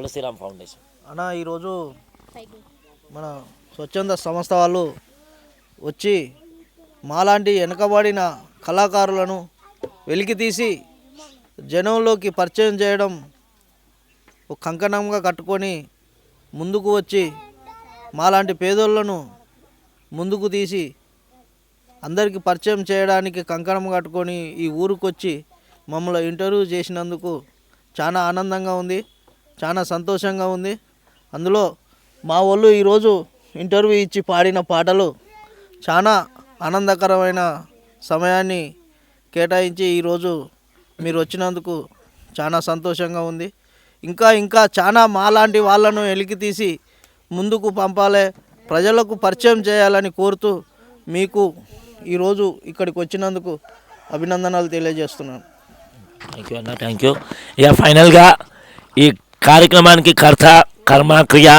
Tulsiram foundation. అన్న ఈరోజు మన స్వచ్ఛంద సంస్థ వాళ్ళు వచ్చి మాలాంటి వెనుకబడిన కళాకారులను వెలికితీసి జనంలోకి పరిచయం చేయడం ఒక కంకణంగా కట్టుకొని ముందుకు వచ్చి మాలాంటి పేదోళ్ళను ముందుకు తీసి అందరికీ పరిచయం చేయడానికి కంకణం కట్టుకొని ఈ ఊరికి వచ్చి మమ్మల్ని ఇంటర్వ్యూ చేసినందుకు చాలా ఆనందంగా ఉంది, చాలా సంతోషంగా ఉంది. అందులో మా వాళ్ళు ఈరోజు ఇంటర్వ్యూ ఇచ్చి పాడిన పాటలు చాలా ఆనందకరమైన సమయాన్ని కేటాయించి ఈరోజు మీరు వచ్చినందుకు చాలా సంతోషంగా ఉంది. ఇంకా చాలా మాలాంటి వాళ్ళను వెలికితీసి ముందుకు పంపాలి, ప్రజలకు పరిచయం చేయాలని కోరుతూ మీకు ఈరోజు ఇక్కడికి వచ్చినందుకు అభినందనలు తెలియజేస్తున్నాను. థ్యాంక్ యూ అన్న, థ్యాంక్ యూ. ఇక ఫైనల్గా ఈ కార్యక్రమానికి కర్త కర్మ క్రియ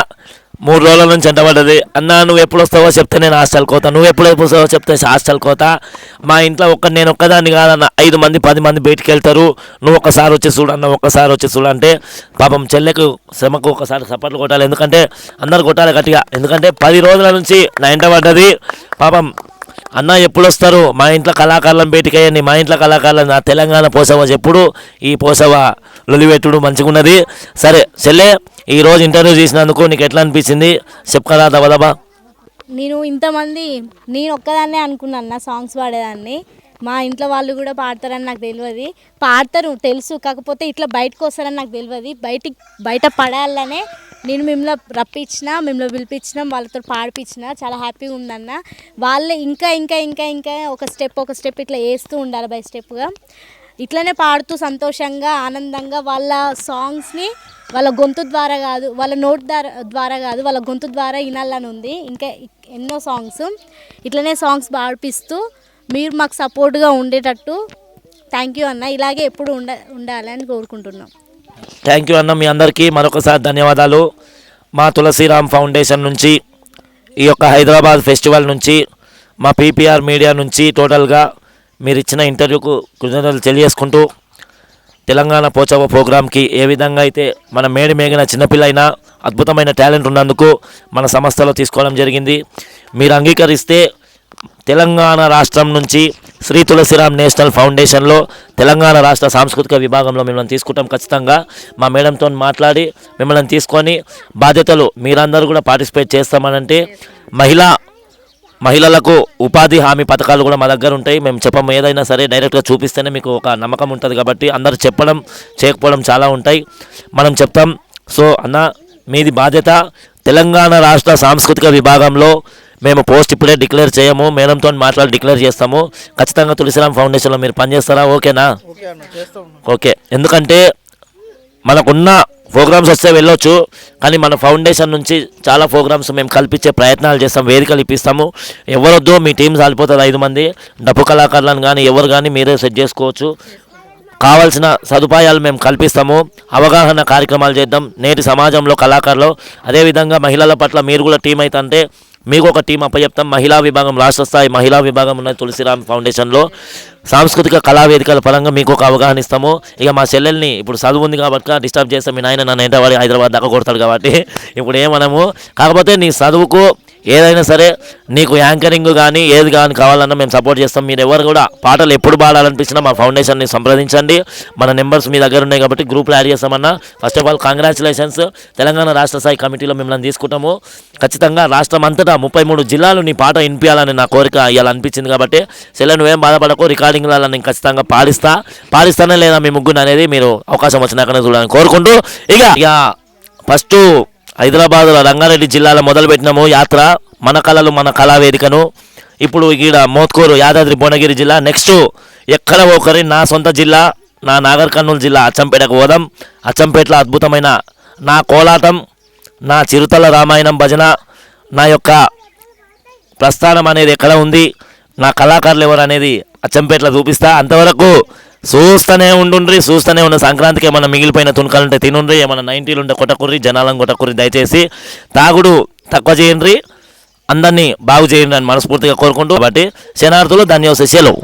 3 రోజుల నుంచి ఎంటబడ్డది. అన్న నువ్వు ఎప్పుడు వస్తావో చెప్తే నేను హాస్టల్ కోతా, నువ్వు ఎప్పుడు వస్తావో చెప్తే హాస్టల్ కోతా. మా ఇంట్లో నేను ఒక్కదాన్ని కాదన్న 5 మంది 10 మంది బయటికి వెళ్తారు, నువ్వు ఒక్కసారి వచ్చి చూడన్న, ఒక్కసారి వచ్చి చూడంటే పాపం చెల్లెకు శ్రమకు ఒకసారి సపోర్ట్లు కొట్టాలి, ఎందుకంటే అందరు కొట్టాలి గట్టిగా, ఎందుకంటే 10 రోజుల నుంచి నా ఎంటబడ్డది. పాపం అన్న ఎప్పుడు వస్తారు, మా ఇంట్లో కళాకారులను బయటికేయండి, మా ఇంట్లో కళాకారులను, నా తెలంగాణ పోసవ ఎప్పుడు ఈ పోసవ లొలివెట్టుడు మంచిగా ఉన్నది. సరే చెల్లె, ఈరోజు ఇంటర్వ్యూ చేసినందుకు నీకు ఎట్లా అనిపించింది చెప్పరా దబదబా? నేను ఒక్కదాన్నే అనుకున్నాను సాంగ్స్ పాడేదాన్ని, మా ఇంట్లో వాళ్ళు కూడా పాడతారని నాకు తెలియదు. పాడతారు తెలుసు, కాకపోతే ఇట్లా బయటకు వస్తారని నాకు తెలియదు. బయట పడాలనే నేను మిమ్మల్ని పిలిపించినాం, వాళ్ళతో పాడిపించిన. చాలా హ్యాపీగా ఉందన్న. వాళ్ళే ఇంకా ఒక స్టెప్ ఇట్లా వేస్తూ ఉండాలి, బై స్టెప్గా ఇట్లనే పాడుతూ సంతోషంగా ఆనందంగా వాళ్ళ సాంగ్స్ని వాళ్ళ గొంతు ద్వారా కాదు, వాళ్ళ నోట్ ద్వారా కాదు, వాళ్ళ గొంతు ద్వారా వినాలని ఉంది. ఇంకా ఎన్నో సాంగ్స్ ఇట్లనే సాంగ్స్ పాడిపిస్తూ మీరు మాకు సపోర్ట్గా ఉండేటట్టు. థ్యాంక్ యూ అన్న, ఇలాగే ఎప్పుడు ఉండాలని కోరుకుంటున్నాం. థ్యాంక్ యూ అన్న, మీ అందరికీ మరొకసారి ధన్యవాదాలు. మా తులసిరామ్ ఫౌండేషన్ నుంచి, ఈ యొక్క హైదరాబాద్ ఫెస్టివల్ నుంచి, మా పీపీఆర్ మీడియా నుంచి టోటల్గా మీరు ఇచ్చిన ఇంటర్వ్యూకు కృతజ్ఞతలు తెలియజేసుకుంటూ, తెలంగాణ పోచవ ప్రోగ్రామ్కి ఏ విధంగా అయితే మన మేగిన చిన్నపిల్ల అయినా అద్భుతమైన టాలెంట్ ఉన్నందుకు మన సంస్థలో తీసుకోవడం జరిగింది. మీరు అంగీకరిస్తే తెలంగాణ రాష్ట్రం నుంచి శ్రీ తులసిరామ్ నేషనల్ ఫౌండేషన్లో తెలంగాణ రాష్ట్ర సాంస్కృతిక విభాగంలో మిమ్మల్ని తీసుకుంటాం. ఖచ్చితంగా మా మేడంతో మాట్లాడి మిమ్మల్ని తీసుకొని బాధ్యతలు మీరందరూ కూడా పార్టిసిపేట్ చేస్తామనంటే మహిళలకు ఉపాధి హామీ పథకాలు కూడా మా దగ్గర ఉంటాయి. మేము చెప్పము, ఏదైనా సరే డైరెక్ట్గా చూపిస్తేనే మీకు ఒక నమ్మకం ఉంటుంది. కాబట్టి అందరు చెప్పడం చేయకపోవడం చాలా ఉంటాయి, మనం చెప్తాం. సో అన్న, మీది బాధ్యత. తెలంగాణ రాష్ట్ర సాంస్కృతిక విభాగంలో మేము పోస్ట్ ఇప్పుడే డిక్లేర్ చేయము, మేడంతో మాట్లాడి డిక్లేర్ చేస్తాము. ఖచ్చితంగా తులసిరామ్ ఫౌండేషన్లో మీరు పనిచేస్తారా? ఓకేనా? ఓకే. ఎందుకంటే మనకున్న ప్రోగ్రామ్స్ వస్తే వెళ్ళొచ్చు, కానీ మన ఫౌండేషన్ నుంచి చాలా ప్రోగ్రామ్స్ మేము కల్పించే ప్రయత్నాలు చేస్తాం, వేదికలు ఇప్పిస్తాము. ఎవరొద్దో మీ టీం సాలిపోతుంది, 5 మంది డప్పు కళాకారులను కానీ ఎవరు కానీ మీరే సెట్ చేసుకోవచ్చు. కావాల్సిన సదుపాయాలు మేము కల్పిస్తాము, అవగాహన కార్యక్రమాలు చేద్దాం నేటి సమాజంలో కళాకారులు. అదేవిధంగా మహిళల పట్ల మీరు కూడా టీం అయితే మీకు ఒక టీం అప్పచెప్తాం. మహిళా విభాగం, రాష్ట్ర స్థాయి మహిళా విభాగం ఉన్నది తులసిరామ్ ఫౌండేషన్లో. సాంస్కృతిక కళా వేదికల పరంగా మీకు ఒక అవగాహన ఇస్తాము. ఇక మా చెల్లెల్ని ఇప్పుడు చదువు ఉంది కాబట్టి డిస్టర్బ్ చేస్తాం, మీ నాయన నన్ను ఎంటవాడి హైదరాబాద్ దాకా కొడతాడు కాబట్టి ఇప్పుడు ఏమనము. కాకపోతే నీ చదువుకు ఏదైనా సరే నీకు యాంకరింగ్ కానీ ఏది కానీ కావాలన్నా మేము సపోర్ట్ చేస్తాం. మీరు ఎవరు కూడా పాటలు ఎప్పుడు పాడాలనిపించినా మా ఫౌండేషన్ని సంప్రదించండి. మన నెంబర్స్ మీ దగ్గర ఉన్నాయి కాబట్టి గ్రూప్లో యాడ్ చేస్తామన్నా. First of all congratulations, Telangana రాష్ట్ర స్థాయి కమిటీలో మిమ్మల్ని తీసుకుంటాము. ఖచ్చితంగా రాష్ట్రం అంతటా 33 జిల్లాలు నీ పాట వినిపించాలని నా కోరిక ఇవాళ అనిపించింది. కాబట్టి సెల్ల నువ్వేం బాధపడకు, రికార్డింగ్లలో నేను ఖచ్చితంగా పాడిస్తానే లేదా మీ ముగ్గురు అనేది మీరు అవకాశం వచ్చినాకనే చూడాలని కోరుకుంటూ, ఇక ఫస్ట్ హైదరాబాద్ రంగారెడ్డి జిల్లాలో మొదలుపెట్టినాము యాత్ర, మన కళలు మన కళావేదికను. ఇప్పుడు ఈడ మోత్కూరు యాదాద్రి భువనగిరి జిల్లా, నెక్స్ట్ ఎక్కడ ఒకరి నా సొంత జిల్లా, నా నాగర్ కర్నూలు జిల్లా అచ్చంపేటకు పోదాం. అచ్చంపేటలో అద్భుతమైన నా కోలాటం, నా చిరుతల రామాయణం భజన, నా యొక్క ప్రస్థానం అనేది ఎక్కడ ఉంది, నా కళాకారులు ఎవరు అనేది అచ్చంపేటలో చూపిస్తా. అంతవరకు చూస్తూనే ఉన్న సంక్రాంతికి ఏమైనా మిగిలిపోయిన తునకలుంటే తినుండ్రి, ఏమైనా 90లు ఉంటే కొట్టకుర్రి, జనాలను కొట్టకుర్రి. దయచేసి తాగుడు తక్కువ చేయండి, అందరినీ బాగు చేయండి అని మనస్ఫూర్తిగా కోరుకుంటూ, కాబట్టి శనార్థులు ధన్యవాదాలు. సెలవు.